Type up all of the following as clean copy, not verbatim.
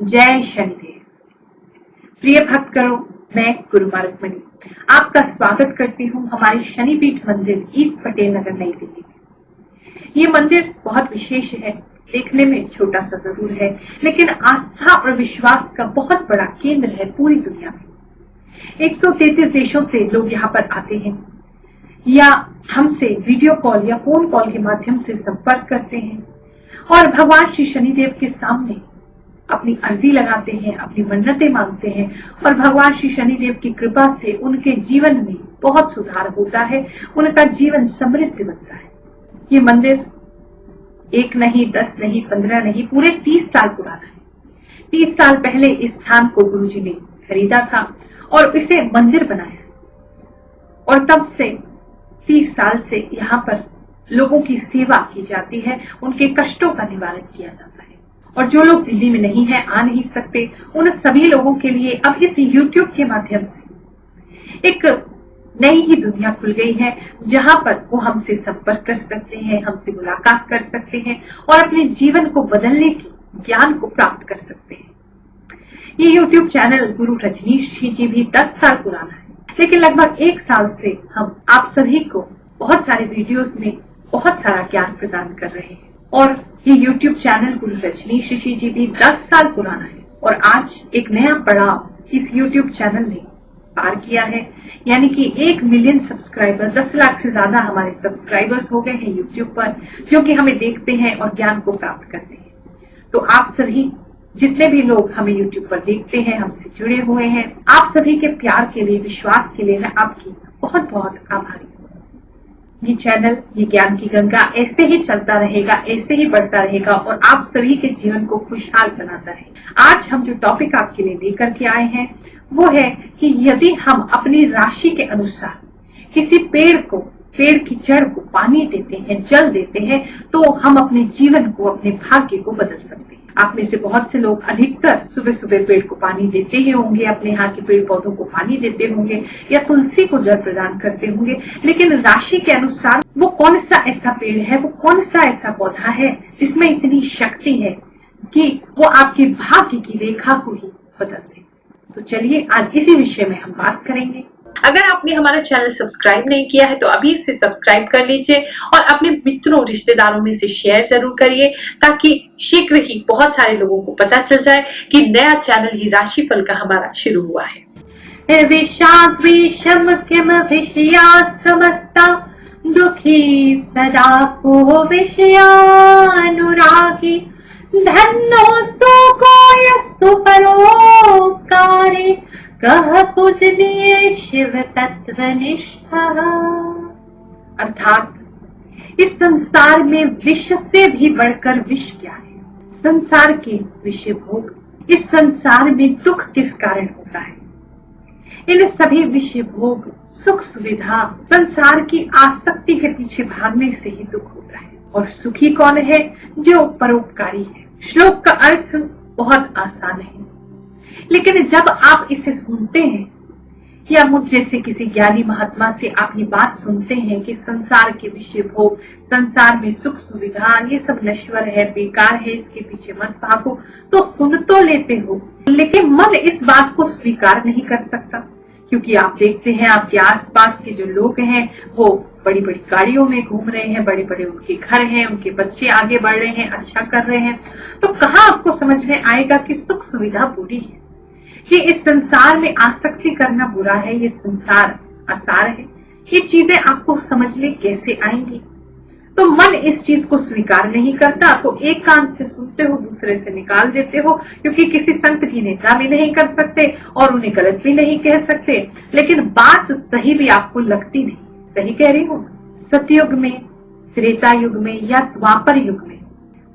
जय शनिदेव। प्रिय भक्त करो, मैं गुरुमा रुक्मिणी आपका स्वागत करती हूँ हमारे शनिपीठ मंदिर ईस्ट पटेल नगर नई दिल्ली में। ये मंदिर बहुत विशेष है, देखने में छोटा सा जरूर है, लेकिन आस्था और विश्वास का बहुत बड़ा केंद्र है पूरी दुनिया में। 133 देशों से लोग यहाँ पर आते हैं या हमसे वीडियो कॉल या फोन कॉल के माध्यम से संपर्क करते हैं और भगवान श्री शनिदेव के सामने अपनी अर्जी लगाते हैं, अपनी मन्नतें मांगते हैं और भगवान श्री शनिदेव की कृपा से उनके जीवन में बहुत सुधार होता है, उनका जीवन समृद्ध बनता है। ये मंदिर 1 नहीं, 10 नहीं, 15 नहीं, पूरे 30 साल पुराना है। 30 साल पहले इस स्थान को गुरुजी ने खरीदा था और इसे मंदिर बनाया और तब से 30 साल से यहाँ पर लोगों की सेवा की जाती है, उनके कष्टों का निवारण किया जाता है। और जो लोग दिल्ली में नहीं है, आ नहीं सकते, उन सभी लोगों के लिए अब इस YouTube के माध्यम से एक नई ही दुनिया खुल गई है, जहां पर वो हमसे संपर्क कर सकते हैं, हमसे मुलाकात कर सकते हैं और अपने जीवन को बदलने के ज्ञान को प्राप्त कर सकते हैं। ये YouTube चैनल गुरु रजनीश जी भी 10 साल पुराना है, लेकिन लगभग 1 साल से हम आप सभी को बहुत सारे वीडियोस में बहुत सारा ज्ञान प्रदान कर रहे हैं। और ये YouTube चैनल गुरु रजनीश जी भी 10 साल पुराना है और आज एक नया पड़ाव इस YouTube चैनल ने पार किया है, यानी कि 1 मिलियन सब्सक्राइबर, 10 लाख से ज्यादा हमारे सब्सक्राइबर्स हो गए हैं YouTube पर, जो कि हमें देखते हैं और ज्ञान को प्राप्त करते हैं। तो आप सभी जितने भी लोग हमें YouTube पर देखते हैं, हमसे जुड़े हुए हैं, आप सभी के प्यार के लिए, विश्वास के लिए मैं आपकी बहुत बहुत आभारी हूँ। ये चैनल, ये ज्ञान की गंगा ऐसे ही चलता रहेगा, ऐसे ही बढ़ता रहेगा और आप सभी के जीवन को खुशहाल बनाता रहेगा। आज हम जो टॉपिक आपके लिए लेकर के आए हैं वो है कि यदि हम अपनी राशि के अनुसार किसी पेड़ की जड़ को पानी देते हैं, जल देते हैं, तो हम अपने जीवन को, अपने भाग्य को बदल सकते हैं। आप में से बहुत से लोग अधिकतर सुबह सुबह पेड़ को पानी देते ही होंगे, अपने यहाँ के पेड़ पौधों को पानी देते होंगे या तुलसी को जल प्रदान करते होंगे, लेकिन राशि के अनुसार वो कौन सा ऐसा पेड़ है, वो कौन सा ऐसा पौधा है जिसमें इतनी शक्ति है कि वो आपके भाग्य की रेखा को ही बदल दे। तो चलिए आज इसी विषय में हम बात करेंगे। अगर आपने हमारा चैनल सब्सक्राइब नहीं किया है तो अभी इसे सब्सक्राइब कर लीजिए और अपने मित्रों, रिश्तेदारों में से शेयर जरूर करिए, ताकि शीघ्र ही बहुत सारे लोगों को पता चल जाए कि नया चैनल ही राशिफल का हमारा शुरू हुआ है। विषाद्वेषम किम विषया समस्ता दुखी सदा को विषयानुरागी धन्योस्तु को यस्तु परोपकारे कह पूजनीय शिव तत्वनिष्ठा। अर्थात इस संसार में विष से भी बढ़कर विष क्या है? संसार के विषय भोग। इस संसार में दुख किस कारण होता है? इन सभी विषय भोग, सुख सुविधा, संसार की आसक्ति के पीछे भागने से ही दुख होता है। और सुखी कौन है? जो परोपकारी है। श्लोक का अर्थ बहुत आसान है, लेकिन जब आप इसे सुनते हैं या मुझ जैसे किसी ज्ञानी महात्मा से आप ये बात सुनते हैं कि संसार के विषय भोग, संसार में सुख सुविधा, ये सब नश्वर है, बेकार है, इसके पीछे मत भागो, तो सुन तो लेते हो, लेकिन मन इस बात को स्वीकार नहीं कर सकता। क्योंकि आप देखते हैं आपके आसपास के जो लोग हैं वो बड़ी बड़ी गाड़ियों में घूम रहे हैं, बड़े बड़े उनके घर हैं, उनके बच्चे आगे बढ़ रहे हैं, अच्छा कर रहे हैं, तो कहाँ आपको समझ में आएगा कि सुख सुविधा बुरी है, कि इस संसार में आसक्ति करना बुरा है, ये संसार आसार है। ये चीजें आपको समझ में कैसे आएंगी? तो मन इस चीज को स्वीकार नहीं करता, तो एक कान से सुनते हो, दूसरे से निकाल देते हो, क्योंकि किसी संत की निंदा भी नहीं कर सकते और उन्हें गलत भी नहीं कह सकते, लेकिन बात सही भी आपको लगती नहीं। सही कह रही हूँ? सतयुग में, त्रेता युग में या द्वापर युग में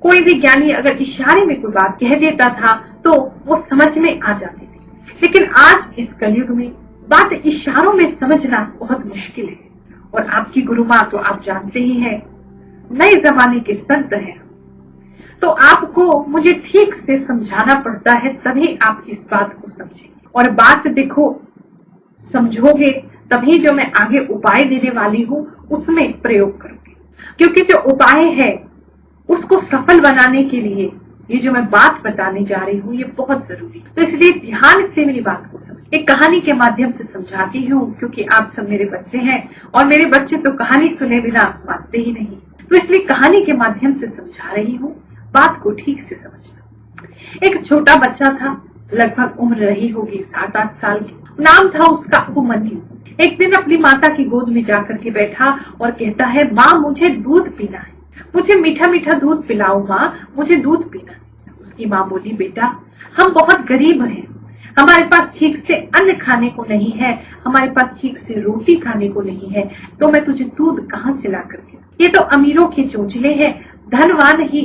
कोई भी ज्ञानी अगर इशारे में कोई बात कह देता था तो वो समझ में आ जाती थी, लेकिन आज इस कलयुग में बात इशारों में समझना बहुत मुश्किल है। और आपकी गुरु माँ तो आप जानते ही हैं, नए जमाने के संत हैं, तो आपको मुझे ठीक से समझाना पड़ता है, तभी आप इस बात को समझेंगे। और बात देखो, समझोगे तभी जो मैं आगे उपाय देने वाली हूँ उसमें प्रयोग करोगे, क्योंकि जो उपाय है उसको सफल बनाने के लिए ये जो मैं बात बताने जा रही हूँ ये बहुत जरूरी है, तो इसलिए ध्यान से मेरी बात को समझ। एक कहानी के माध्यम से समझाती हूँ, क्योंकि आप सब मेरे बच्चे हैं और मेरे बच्चे तो कहानी सुने बिना मानते ही नहीं, तो इसलिए कहानी के माध्यम से समझा रही हूँ, बात को ठीक से समझना। एक छोटा बच्चा था, लगभग उम्र रही होगी 7-8 साल की। नाम था उसका उपमन्यु। एक दिन अपनी माता की गोद में जाकर के बैठा और कहता है, माँ मुझे दूध पीना है, मुझे मीठा मीठा दूध पिलाओ माँ, मुझे दूध पीना है। उसकी माँ बोली, बेटा हम बहुत गरीब हैं, हमारे पास ठीक से अन्न खाने को नहीं है, हमारे पास ठीक से रोटी खाने को नहीं है, तो मैं तुझे दूध कहाँ से ला करके, ये तो अमीरों के चोंचले हैं, धनवान ही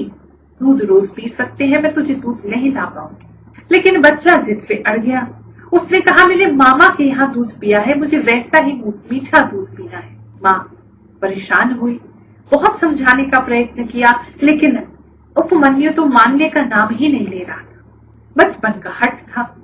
दूध रोज पी सकते हैं, मैं तुझे दूध नहीं ला पाऊंगी। लेकिन बच्चा जिद पे अड़ गया। उसने कहा, मैंने मामा के यहाँ दूध पिया है, मुझे वैसा ही मीठा दूध पीना है। माँ परेशान हुई, बहुत समझाने का प्रयत्न किया, लेकिन उपमन्यु तो मानने का नाम ही नहीं ले रहा था। बचपन का हट था,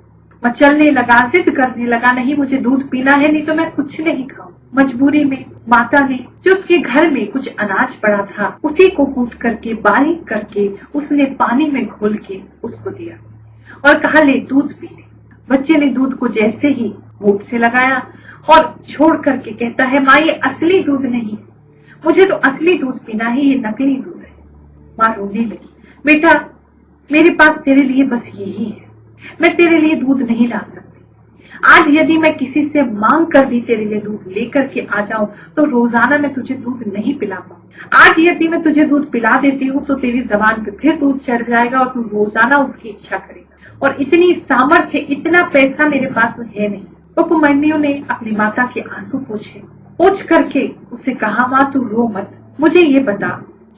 मचलने लगा, जिद करने लगा, नहीं मुझे दूध पीना है, नहीं तो मैं कुछ नहीं खाऊं। मजबूरी में माता ने जो उसके घर में कुछ अनाज पड़ा था उसी को कूट करके बारीक करके उसने पानी में घोल के उसको दिया और कहा, ले दूध पी ले। बच्चे ने दूध को जैसे ही मुंह से लगाया और छोड़ करके कहता है, माँ ये असली दूध नहीं, मुझे तो असली दूध पीना है, ये नकली दूध है। माँ रोने लगी, बेटा मेरे पास तेरे लिए बस यही है, मैं तेरे लिए दूध नहीं ला सकती। आज यदि मैं किसी से मांग कर भी तेरे लिए दूध लेकर के आ जाऊं तो रोजाना मैं तुझे दूध नहीं पिला पाऊं। आज यदि मैं तुझे दूध पिला देती हूँ तो तेरी जबान पे फिर दूध चढ़ जाएगा और तू रोजाना उसकी इच्छा करेगा, और इतनी सामर्थ्य, इतना पैसा मेरे पास है नहीं। उपमन्यु ने अपनी माता के आंसू पोंछ करके उससे कहा, माँ तू रो मत, मुझे ये बता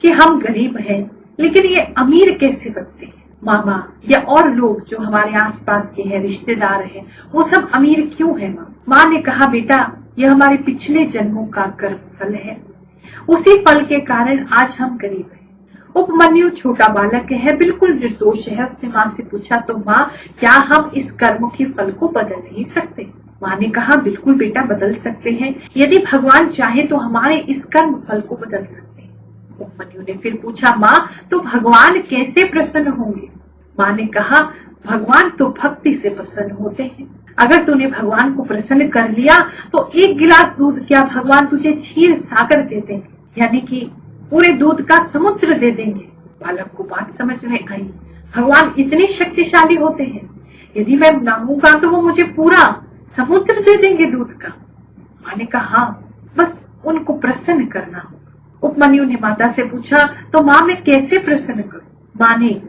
कि हम गरीब हैं लेकिन ये अमीर कैसे बनते हैं? मामा या और लोग जो हमारे आसपास के हैं, रिश्तेदार हैं, वो सब अमीर क्यों हैं? माँ ने कहा, बेटा यह हमारे पिछले जन्मों का कर्म फल है, उसी फल के कारण आज हम गरीब हैं। उपमन्यु छोटा बालक है, बिल्कुल निर्दोष है। उसने माँ से पूछा, तो माँ क्या हम इस कर्म के फल को बदल नहीं सकते? माँ ने कहा, बिल्कुल बेटा बदल सकते हैं, यदि भगवान चाहे तो हमारे इस कर्म फल को बदल सकते हैं। उपमन्यु ने फिर पूछा, माँ तो भगवान कैसे प्रसन्न होंगे? माँ ने कहा, भगवान तो भक्ति से प्रसन्न होते हैं। अगर तूने भगवान को प्रसन्न कर लिया तो एक गिलास दूध क्या भगवान तुझे क्षीर सागर दे देंगे, यानी कि पूरे दूध का समुद्र दे देंगे। बालक को बात समझ में आई, भगवान इतने शक्तिशाली होते हैं, यदि मैं मांगूंगा तो वो मुझे पूरा समुद्र दे देंगे दूध का। माँ ने कहा, हाँ बस उनको प्रसन्न करना हो। उपमन्यु ने माता से पूछा, तो माँ मैं कैसे प्रसन्न करूं? माँ ने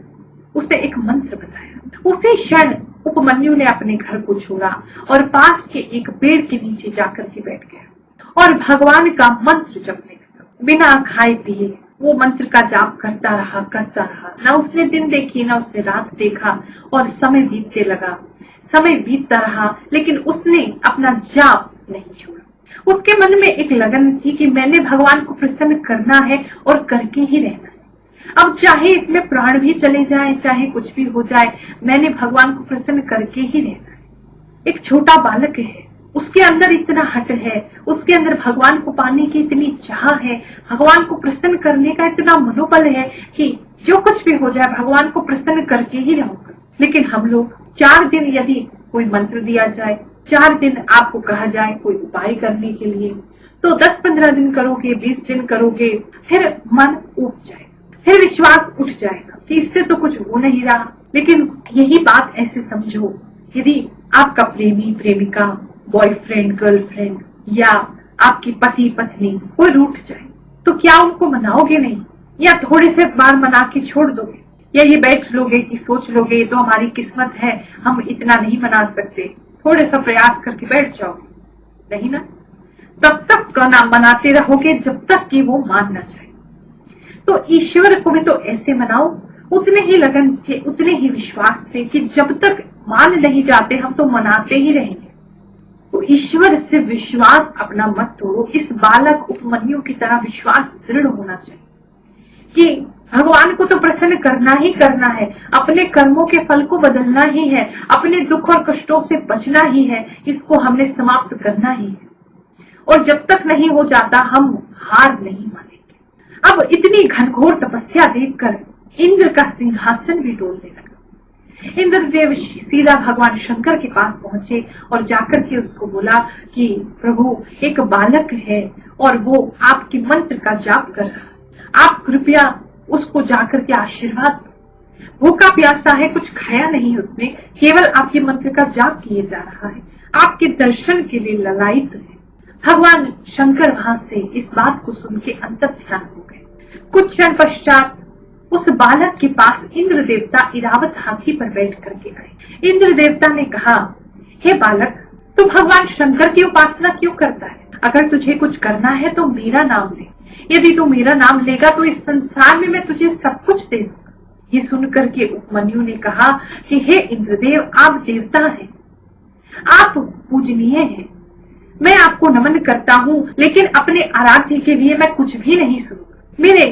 उसे एक मंत्र बताया। उसी क्षण उपमन्यु ने अपने घर को छोड़ा और पास के एक पेड़ के नीचे जाकर के बैठ गया और भगवान का मंत्र जपने लगा। बिना खाए पिए वो मंत्र का जाप करता रहा। ना उसने दिन देखी, ना उसने रात देखा, और समय बीतते लगा। समय बीतता रहा, लेकिन उसने अपना जाप नहीं छोड़ा। उसके मन में एक लगन थी कि मैंने भगवान को प्रसन्न करना है और करके ही रहना है। अब चाहे इसमें प्राण भी चले जाए, चाहे कुछ भी हो जाए, मैंने भगवान को प्रसन्न करके ही रहना है। एक छोटा बालक है, उसके अंदर इतना हट है, उसके अंदर भगवान को पाने की इतनी चाह है, भगवान को प्रसन्न करने का इतना मनोबल है कि जो कुछ भी हो जाए भगवान को प्रसन्न करके ही रहूंगा। लेकिन हम लोग 4 दिन यदि कोई मंत्र दिया जाए, 4 दिन आपको कहा जाए कोई उपाय करने के लिए, तो 10-15 दिन करोगे, 20 दिन करोगे, फिर मन उठ जाए, फिर विश्वास उठ जाएगा कि इससे तो कुछ हो नहीं रहा। लेकिन यही बात ऐसे समझो, यदि आपका प्रेमी प्रेमिका, बॉयफ्रेंड गर्लफ्रेंड या आपकी पति पत्नी कोई रूठ जाए तो क्या उनको मनाओगे नहीं, या थोड़े से बार मना के छोड़ दोगे, या ये बैठ लोगे कि सोच लोगे तो हमारी किस्मत है, हम इतना नहीं मना सकते, थोड़े सा प्रयास करके बैठ जाओगे? नहीं ना, तब तक का मनाते रहोगे जब तक कि वो मान ना जाए। तो ईश्वर को भी तो ऐसे मनाओ, उतने ही लगन से, उतने ही विश्वास से कि जब तक मान नहीं जाते हम तो मनाते ही रहेंगे। तो ईश्वर से विश्वास अपना मत तोड़ो। इस बालक उपमन्यु की तरह विश्वास दृढ़ होना चाहिए कि भगवान को तो प्रसन्न करना ही करना है, अपने कर्मों के फल को बदलना ही है, अपने दुख और कष्टों से बचना ही है, इसको हमने समाप्त करना ही है। और जब तक नहीं हो जाता हम हार नहीं मानेंगे। अब इतनी घनघोर तपस्या देखकर इंद्र का सिंहासन भी डोलने लगा। इंद्रदेव सीधा भगवान शंकर के पास पहुंचे और जाकर के उसको बोला कि प्रभु, एक बालक है और वो आपके मंत्र का जाप कर रहा है, आप कृपया उसको जाकर के आशीर्वाद दो। भूखा प्यासा है, कुछ खाया नहीं उसने, केवल आपके मंत्र का जाप किए जा रहा है, आपके दर्शन के लिए ललायित है। भगवान शंकर वहां से इस बात को सुन के अंतर ध्यान हो गए। कुछ क्षण पश्चात उस बालक के पास इंद्र देवता इरावत हाथी पर बैठ करके आए। इंद्र देवता ने कहा, हे बालक, तू भगवान शंकर की उपासना क्यों करता है? अगर तुझे कुछ करना है तो मेरा नाम ले। यदि तू मेरा नाम लेगा तो इस संसार में मैं तुझे सब कुछ दे दूंगा। ये सुनकर के उपमन्यु ने कहा कि हे इंद्रदेव, आप देवता हैं, आप पूजनीय हैं, मैं आपको नमन करता हूँ, लेकिन अपने आराध्य के लिए मैं कुछ भी नहीं सुनूंगा। मेरे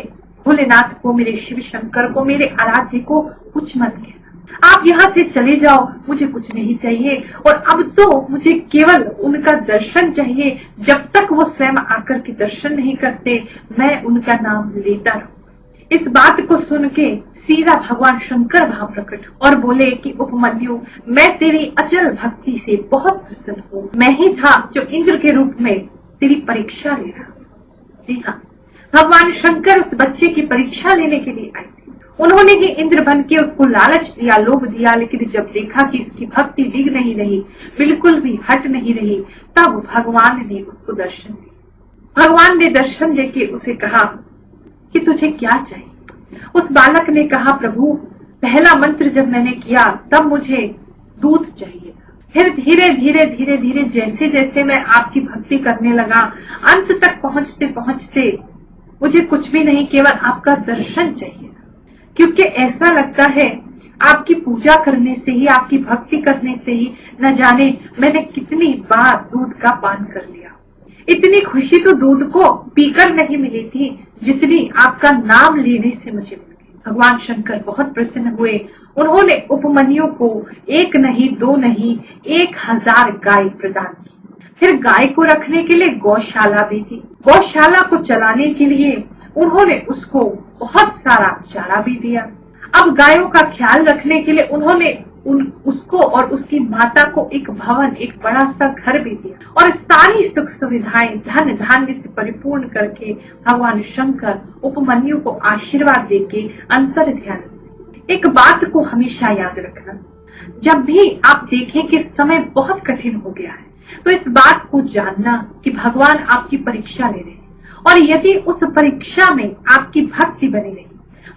भोलेनाथ को, मेरे शिव शंकर को, मेरे आराध्य को कुछ मत कहना। आप यहाँ से चले जाओ, मुझे कुछ नहीं चाहिए। और अब तो मुझे केवल उनका दर्शन चाहिए। जब तक वो स्वयं आकर के दर्शन नहीं करते, मैं उनका नाम लेता रहूं। इस बात को सुन के सीधा भगवान शंकर वहां प्रकट और बोले कि उपमन्यु, मैं तेरी अचल भक्ति से बहुत प्रसन्न हूँ। मैं ही था जो इंद्र के रूप में तेरी परीक्षा ले रहा। जी हाँ, भगवान शंकर उस बच्चे की परीक्षा लेने के लिए आए थे। उन्होंने ही इंद्र बन के उसको लालच दिया, लोभ दिया, लेकिन जब देखा कि इसकी भक्ति डिग नहीं रही, बिल्कुल भी हट नहीं रही, तब भगवान ने उसको दर्शन दिया। भगवान ने दर्शन देके उसे कहा कि तुझे क्या चाहिए? उस बालक ने कहा, प्रभु, पहला मंत्र जब मैंने किया तब मुझे दूध चाहिए था। फिर धीरे धीरे धीरे धीरे जैसे जैसे मैं आपकी भक्ति करने लगा, अंत तक पहुंचते पहुंचते मुझे कुछ भी नहीं, केवल आपका दर्शन चाहिए, क्योंकि ऐसा लगता है आपकी पूजा करने से ही, आपकी भक्ति करने से ही न जाने मैंने कितनी बार दूध का पान कर लिया। इतनी खुशी तो दूध को पीकर नहीं मिली थी जितनी आपका नाम लेने से मुझे मिल गई। भगवान शंकर बहुत प्रसन्न हुए। उन्होंने उपमन्यु को एक नहीं, दो नहीं, 1000 गाय प्रदान की। फिर गाय को रखने के लिए गौशाला भी थी। गौशाला को चलाने के लिए उन्होंने उसको बहुत सारा चारा भी दिया। अब गायों का ख्याल रखने के लिए उन्होंने उसको और उसकी माता को एक भवन, एक बड़ा सा घर भी दिया और सारी सुख सुविधाएं धन धान्य से परिपूर्ण करके भगवान शंकर उपमन्यु को आशीर्वाद देके अंतर ध्यान। एक बात को हमेशा याद रखना, जब भी आप देखें कि समय बहुत कठिन हो गया है, तो इस बात को जानना कि भगवान आपकी परीक्षा ले रहे हैं, और यदि उस परीक्षा में आपकी भक्ति बनी रही,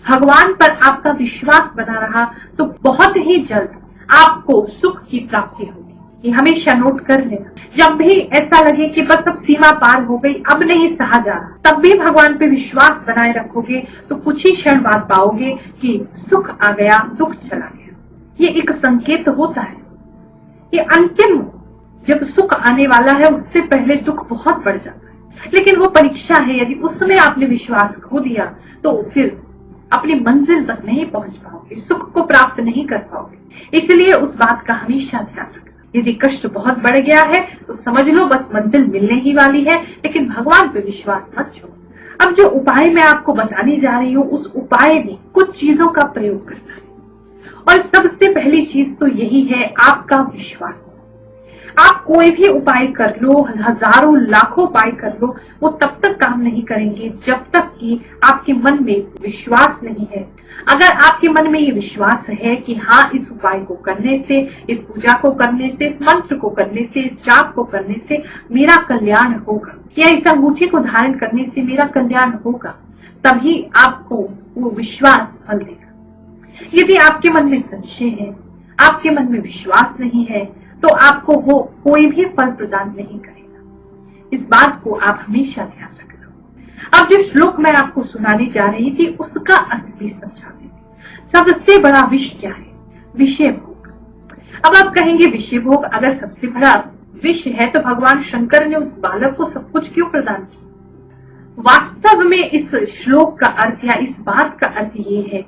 भगवान पर आपका विश्वास बना रहा, तो बहुत ही जल्द आपको सुख की प्राप्ति होगी। ये हमेशा नोट कर लेना। जब भी ऐसा लगे कि बस अब सीमा पार हो गई, अब नहीं सहा जा रहा, तब भी भगवान पे विश्वास बनाए रखोगे तो कुछ ही क्षण बाद पाओगे कि सुख आ गया, दुख चला गया। ये एक संकेत होता है। ये अंतिम जब सुख आने वाला है, उससे पहले दुख बहुत बढ़ जाता है, लेकिन वो परीक्षा है। यदि उस समय आपने विश्वास खो दिया तो फिर अपनी मंजिल तक नहीं पहुंच पाओगे, सुख को प्राप्त नहीं कर पाओगे। इसलिए उस बात का हमेशा ध्यान रखना। यदि कष्ट बहुत बढ़ गया है तो समझ लो बस मंजिल मिलने ही वाली है, लेकिन भगवान पे विश्वास मत छोड़ो। अब जो उपाय मैं आपको बताने जा रही हूँ, उस उपाय में कुछ चीजों का प्रयोग करना है, और सबसे पहली चीज तो यही है आपका विश्वास। आप कोई भी उपाय कर लो, हजारों लाखों उपाय कर लो, वो तब तक काम नहीं करेंगे जब तक कि आपके मन में विश्वास नहीं है। अगर आपके मन में ये विश्वास है कि हाँ, इस उपाय को करने से, इस पूजा को करने से, इस मंत्र को करने से, इस जाप को करने से मेरा कल्याण होगा, या इस अंगूठी को धारण करने से मेरा कल्याण होगा, तभी आपको वो विश्वास फल देगा। यदि आपके मन में संशय है, आपके मन में विश्वास नहीं है, तो आपको वो कोई भी फल प्रदान नहीं करेगा। इस बात को आप हमेशा ध्यान रखना। अब जो श्लोक मैं आपको सुनाने जा रही थी, उसका अर्थ भी समझा देंगे। सबसे बड़ा विष क्या है? विषय भोग। अब आप कहेंगे विषय भोग अगर सबसे बड़ा विष है तो भगवान शंकर ने उस बालक को सब कुछ क्यों प्रदान किया? वास्तव में इस श्लोक का अर्थ या इस बात का अर्थ ये है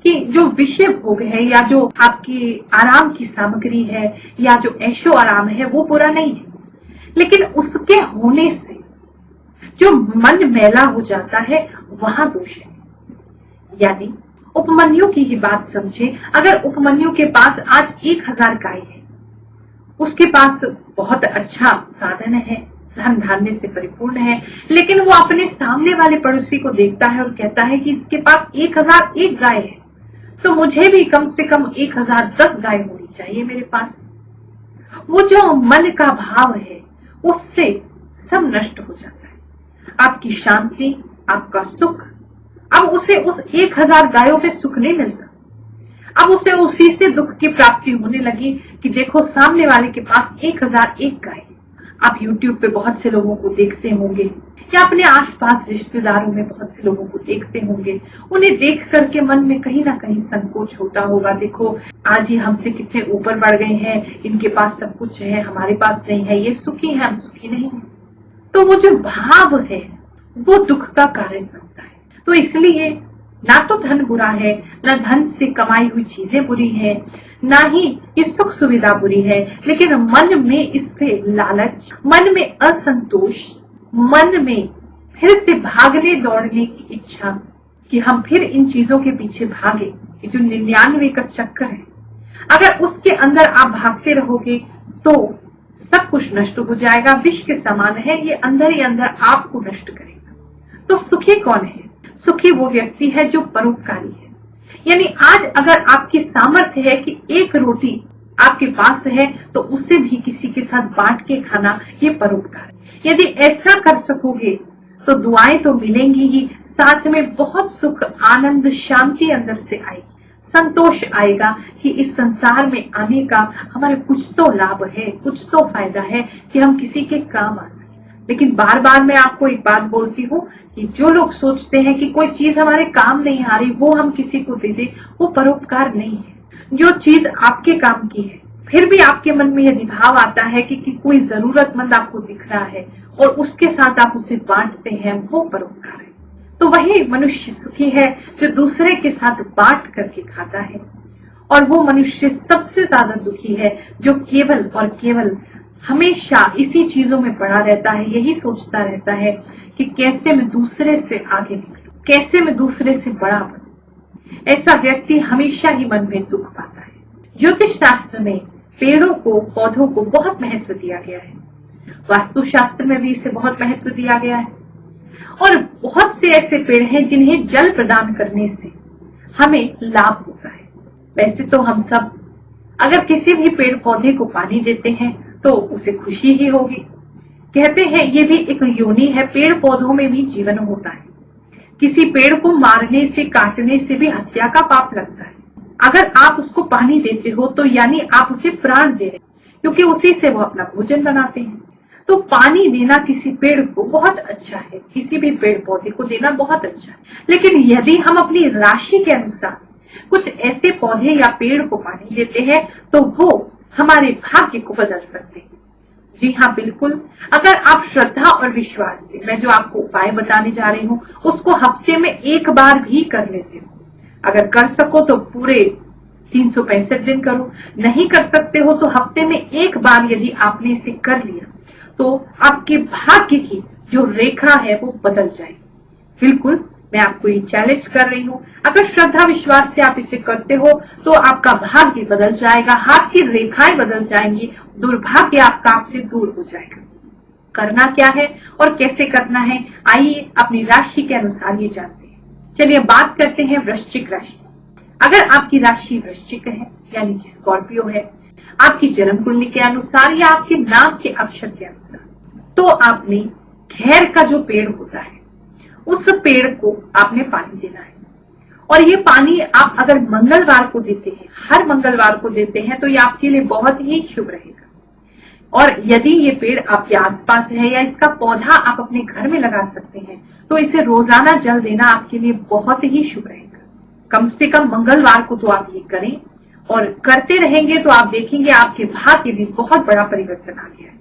कि जो विषय भोग है, या जो आपकी आराम की सामग्री है, या जो ऐशो आराम है, वो बुरा नहीं है, लेकिन उसके होने से जो मन मैला हो जाता है, वहां दोष है। यानी उपमन्यु की ही बात समझे। अगर उपमन्यु के पास आज 1000 गाय है, उसके पास बहुत अच्छा साधन है, धन धान्य से परिपूर्ण है, लेकिन वो अपने सामने वाले पड़ोसी को देखता है और कहता है कि इसके पास 1001 गाय है, तो मुझे भी कम से कम 1010 गाय होनी चाहिए मेरे पास। वो जो मन का भाव है उससे सब नष्ट हो जाता है। आपकी शांति, आपका सुख, अब उसे उस 1000 गायों पे सुख नहीं मिलता। अब उसे उसी से दुख की प्राप्ति होने लगी कि देखो सामने वाले के पास 1001 गाय। आप YouTube पे बहुत से लोगों को देखते होंगे या अपने आसपास रिश्तेदारों में बहुत से लोगों को देखते होंगे, उन्हें देख करके मन में कहीं ना कहीं संकोच होता होगा। देखो आज ही हमसे कितने ऊपर बढ़ गए हैं, इनके पास सब कुछ है, हमारे पास नहीं है, ये सुखी है, हम सुखी नहीं है। तो वो जो भाव है वो दुख का कारण बनता है। तो इसलिए ना तो धन बुरा है, ना धन से कमाई हुई चीजें बुरी है, ना ही ये सुख सुविधा बुरी है, लेकिन मन में इससे लालच, मन में असंतोष, मन में फिर से भागने दौड़ने की इच्छा कि हम फिर इन चीजों के पीछे भागे, ये जो 99 का चक्कर है, अगर उसके अंदर आप भागते रहोगे तो सब कुछ नष्ट हो जाएगा। विष के समान है, ये अंदर ही अंदर आपको नष्ट करेगा। तो सुखी कौन है? सुखी वो व्यक्ति है जो परोपकारी है। यानी आज अगर आपकी सामर्थ्य है कि एक रोटी आपके पास है तो उसे भी किसी के साथ बांट के खाना, ये परोपकार है। यदि ऐसा कर सकोगे तो दुआएं तो मिलेंगी ही, साथ में बहुत सुख, आनंद, शांति अंदर से आएगी, संतोष आएगा कि इस संसार में आने का हमारे कुछ तो लाभ है, कुछ तो फायदा है कि हम किसी के काम आ सके। लेकिन बार बार मैं आपको एक बात बोलती हूँ कि जो लोग सोचते हैं कि कोई चीज हमारे काम नहीं आ रही, वो हम किसी को दे दे, वो परोपकार नहीं है। जो चीज आपके काम की है, फिर भी आपके मन में यदि भाव आता है कि कोई जरूरतमंद आपको दिख रहा है और उसके साथ आप उसे बांटते हैं, वो परोपकार है। तो वही मनुष्य सुखी है जो दूसरे के साथ बांट करके खाता है। और वो मनुष्य सबसे ज्यादा दुखी है जो केवल और केवल हमेशा इसी चीजों में पड़ा रहता है, यही सोचता रहता है कि कैसे मैं दूसरे से आगे निकलूं, कैसे मैं दूसरे से बड़ा बनूं। ऐसा व्यक्ति हमेशा ही मन में दुख पाता है। ज्योतिष शास्त्र में पेड़ों को, पौधों को बहुत महत्व दिया गया है। वास्तु शास्त्र में भी इसे बहुत महत्व दिया गया है। और बहुत से ऐसे पेड़ हैं जिन्हें जल प्रदान करने से हमें लाभ होता है। वैसे तो हम सब अगर किसी भी पेड़ पौधे को पानी देते हैं तो उसे खुशी ही होगी। कहते हैं ये भी एक योनि है, पेड़ पौधों में भी जीवन होता है। किसी पेड़ को मारने से, काटने से भी हत्या का पाप लगता है। अगर आप उसको पानी देते हो तो यानी आप उसे प्राण दे रहे, क्योंकि उसी से वो अपना भोजन बनाते हैं। तो पानी देना किसी पेड़ को बहुत अच्छा है, किसी भी पेड़ पौधे को देना बहुत अच्छा है। लेकिन यदि हम अपनी राशि के अनुसार कुछ ऐसे पौधे या पेड़ को पानी देते हैं तो वो हमारे भाग्य को बदल सकते हैं। जी हाँ, बिल्कुल। अगर आप श्रद्धा और विश्वास से, मैं जो आपको उपाय बताने जा रही हूँ उसको हफ्ते में एक बार भी कर लेते हो, अगर कर सको तो पूरे 365 दिन करो, नहीं कर सकते हो तो हफ्ते में एक बार यदि आपने इसे कर लिया तो आपके भाग्य की जो रेखा है वो बदल जाएगी। बिल्कुल, मैं आपको ये चैलेंज कर रही हूँ। अगर श्रद्धा विश्वास से आप इसे करते हो तो आपका भाग्य बदल जाएगा, हाथ की रेखाएं बदल जाएंगी, दुर्भाग्य आपका आपसे दूर हो जाएगा। करना क्या है और कैसे करना है, आइए अपनी राशि के अनुसार ये जानते हैं। चलिए बात करते हैं वृश्चिक राशि। अगर आपकी राशि वृश्चिक है यानी कि स्कॉर्पियो है, आपकी जन्म कुंडली के अनुसार या आपके नाम के अक्षर के अनुसार, तो आपने खैर का जो पेड़ होता है उस पेड़ को आपने पानी देना है। और ये पानी आप अगर मंगलवार को देते हैं, हर मंगलवार को देते हैं, तो ये आपके लिए बहुत ही शुभ रहेगा। और यदि ये पेड़ आपके आसपास है या इसका पौधा आप अपने घर में लगा सकते हैं तो इसे रोजाना जल देना आपके लिए बहुत ही शुभ रहेगा। कम से कम मंगलवार को तो आप ये करें, और करते रहेंगे तो आप देखेंगे आपके भाग्य में बहुत बड़ा परिवर्तन आ गया है।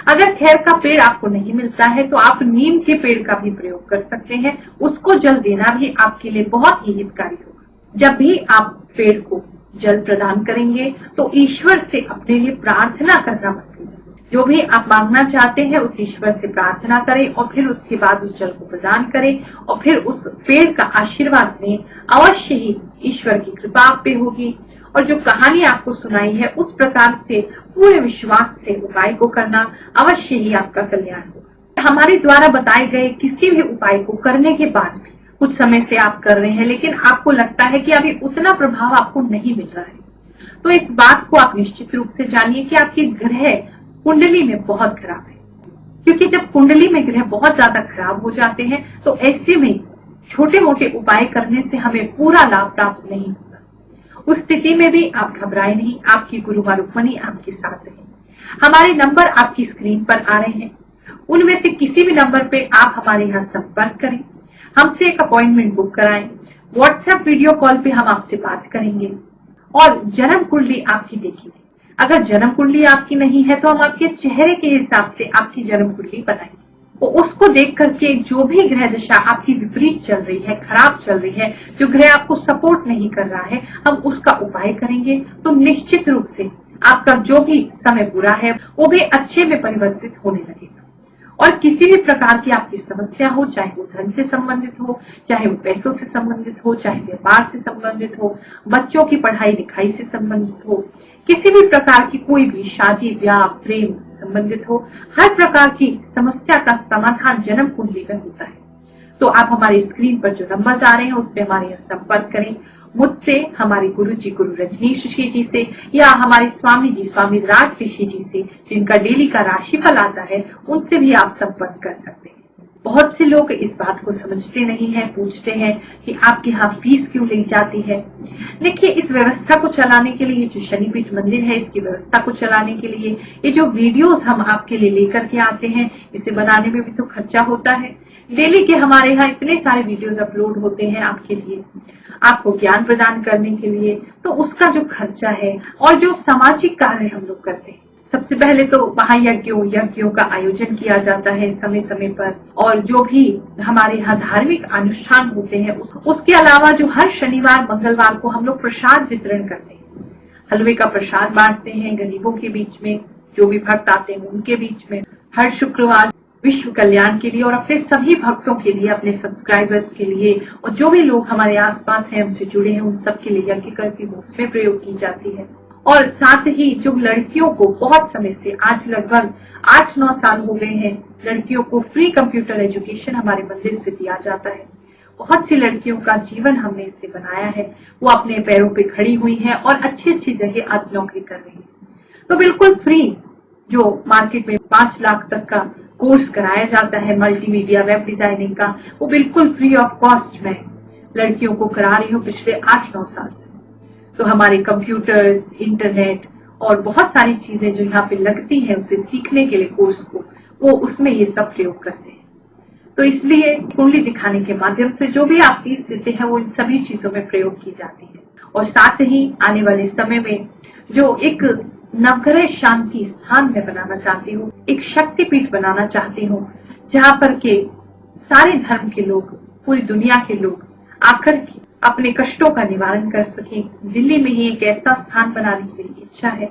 अगर खैर का पेड़ आपको नहीं मिलता है तो आप नीम के पेड़ का भी प्रयोग कर सकते हैं, उसको जल देना भी आपके लिए बहुत ही हितकारी होगा। जब भी आप पेड़ को जल प्रदान करेंगे तो ईश्वर से अपने लिए प्रार्थना करना मत भूलिए। जो भी आप मांगना चाहते हैं उस ईश्वर से प्रार्थना करें और फिर उसके बाद उस जल को प्रदान करें और फिर उस पेड़ का आशीर्वाद लें। अवश्य ही ईश्वर की कृपा आप पे होगी। और जो कहानी आपको सुनाई है उस प्रकार से पूरे विश्वास से उपाय को करना, अवश्य ही आपका कल्याण होगा। हमारे द्वारा बताए गए किसी भी उपाय को करने के बाद भी कुछ समय से आप कर रहे हैं लेकिन आपको लगता है कि अभी उतना प्रभाव आपको नहीं मिल रहा है, तो इस बात को आप निश्चित रूप से जानिए कि आपके ग्रह कुंडली में बहुत खराब है। क्योंकि जब कुंडली में ग्रह बहुत ज्यादा खराब हो जाते हैं तो ऐसे में छोटे मोटे उपाय करने से हमें पूरा लाभ प्राप्त नहीं होगा। उस स्थिति में भी आप घबराए नहीं, आपकी गुरु मां रुक्मणी आपके साथ रहे। हमारे नंबर आपकी स्क्रीन पर आ रहे हैं, उनमें से किसी भी नंबर पे आप हमारे यहाँ संपर्क करें, हमसे एक अपॉइंटमेंट बुक कराएं। व्हाट्सएप वीडियो कॉल पे हम आपसे बात करेंगे और जन्म कुंडली आपकी देखिए। अगर जन्म कुंडली आपकी नहीं है तो हम आपके चेहरे के हिसाब से आपकी जन्म कुंडली बनाएंगे। तो उसको देख करके जो भी ग्रह दशा आपकी विपरीत चल रही है, खराब चल रही है, जो ग्रह आपको सपोर्ट नहीं कर रहा है, हम उसका उपाय करेंगे। तो निश्चित रूप से आपका जो भी समय बुरा है वो भी अच्छे में परिवर्तित होने लगेगा। और किसी भी प्रकार की आपकी समस्या हो, चाहे वो धन से संबंधित हो, चाहे वो पैसों से संबंधित हो, चाहे व्यापार से संबंधित हो, बच्चों की पढ़ाई लिखाई से संबंधित हो, किसी भी प्रकार की कोई भी शादी ब्याह प्रेम से संबंधित हो, हर प्रकार की समस्या का समाधान जन्म कुंडली में होता है। तो आप हमारी स्क्रीन पर जो नंबर्स आ रहे हैं उस पर हमारे यहाँ संपर्क करें। मुझसे, हमारे गुरु जी गुरु रजनीश ऋषि जी से या हमारे स्वामी जी स्वामी राज ऋषि जी से, जिनका डेली का राशिफल आता है, उनसे भी आप संपर्क कर सकते हैं। बहुत से लोग इस बात को समझते नहीं है, पूछते हैं कि आपके यहाँ फीस क्यों ली जाती है। देखिए, इस व्यवस्था को चलाने के लिए, जो शनिपीठ मंदिर है इसकी व्यवस्था को चलाने के लिए ये जो वीडियोस हम आपके लिए लेकर के आते हैं, इसे बनाने में भी तो खर्चा होता है। डेली के हमारे यहाँ इतने सारे वीडियोस अपलोड होते हैं आपके लिए, आपको ज्ञान प्रदान करने के लिए, तो उसका जो खर्चा है और जो सामाजिक कार्य हम लोग करते हैं, सबसे पहले तो महायज्ञों का आयोजन किया जाता है समय समय पर, और जो भी हमारे यहाँ धार्मिक अनुष्ठान होते हैं उसके अलावा जो हर शनिवार मंगलवार को हम लोग प्रसाद वितरण करते हैं, हलवे का प्रसाद बांटते हैं गरीबों के बीच में, जो भी भक्त आते हैं उनके बीच में। हर शुक्रवार विश्व कल्याण के लिए और अपने सभी भक्तों के लिए, अपने सब्सक्राइबर्स के लिए और जो भी लोग हमारे आसपास हैं, हमसे जुड़े हैं, उन सब के लिए यज्ञ करके उसमें प्रयोग की जाती है। और साथ ही जो लड़कियों को बहुत समय से, आज लगभग 8-9 साल हो गए हैं, लड़कियों को फ्री कंप्यूटर एजुकेशन हमारे मंदिर से दिया जाता है। बहुत सी लड़कियों का जीवन हमने इससे बनाया है, वो अपने पैरों पे खड़ी हुई हैं और अच्छी अच्छी जगह आज नौकरी कर रही हैं। तो बिल्कुल फ्री, जो मार्केट में 5 लाख तक का कोर्स कराया जाता है मल्टीमीडिया वेब डिजाइनिंग का, वो बिल्कुल फ्री ऑफ कॉस्ट में लड़कियों को करा रही हूँ पिछले 8-9 साल से। तो हमारे कंप्यूटर्स, इंटरनेट और बहुत सारी चीजें जो यहाँ पे लगती हैं उसे सीखने के लिए कोर्स को, वो उसमें ये सब प्रयोग करते हैं। तो इसलिए कुंडली दिखाने के माध्यम से जो भी आप फीस देते हैं वो इन सभी चीजों में प्रयोग की जाती है। और साथ ही आने वाले समय में जो एक नवग्रह शांति स्थान में बनाना चाहती हूँ, एक शक्तिपीठ बनाना चाहती हूँ, जहाँ पर के सारे धर्म के लोग, पूरी दुनिया के लोग आकर के अपने कष्टों का निवारण कर सके। दिल्ली में ही एक ऐसा स्थान बनाने की मेरी इच्छा है,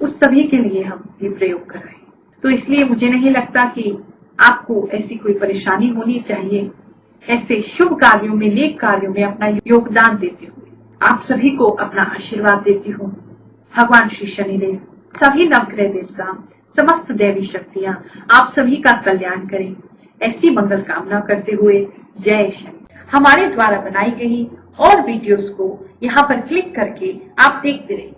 उस सभी के लिए हम ये प्रयोग कर रहे हैं। तो इसलिए मुझे नहीं लगता कि आपको ऐसी कोई परेशानी होनी चाहिए। ऐसे शुभ कार्यों में, नेक कार्यों में अपना योगदान देते हुए आप सभी को अपना आशीर्वाद देती हूँ। भगवान श्री शनिदेव, सभी नवग्रह देवता, समस्त दैवी शक्तियां आप सभी का कल्याण करें, ऐसी मंगल कामना करते हुए जय शनि। हमारे द्वारा बनाई गई और वीडियोस को यहाँ पर क्लिक करके आप देखते रहिए।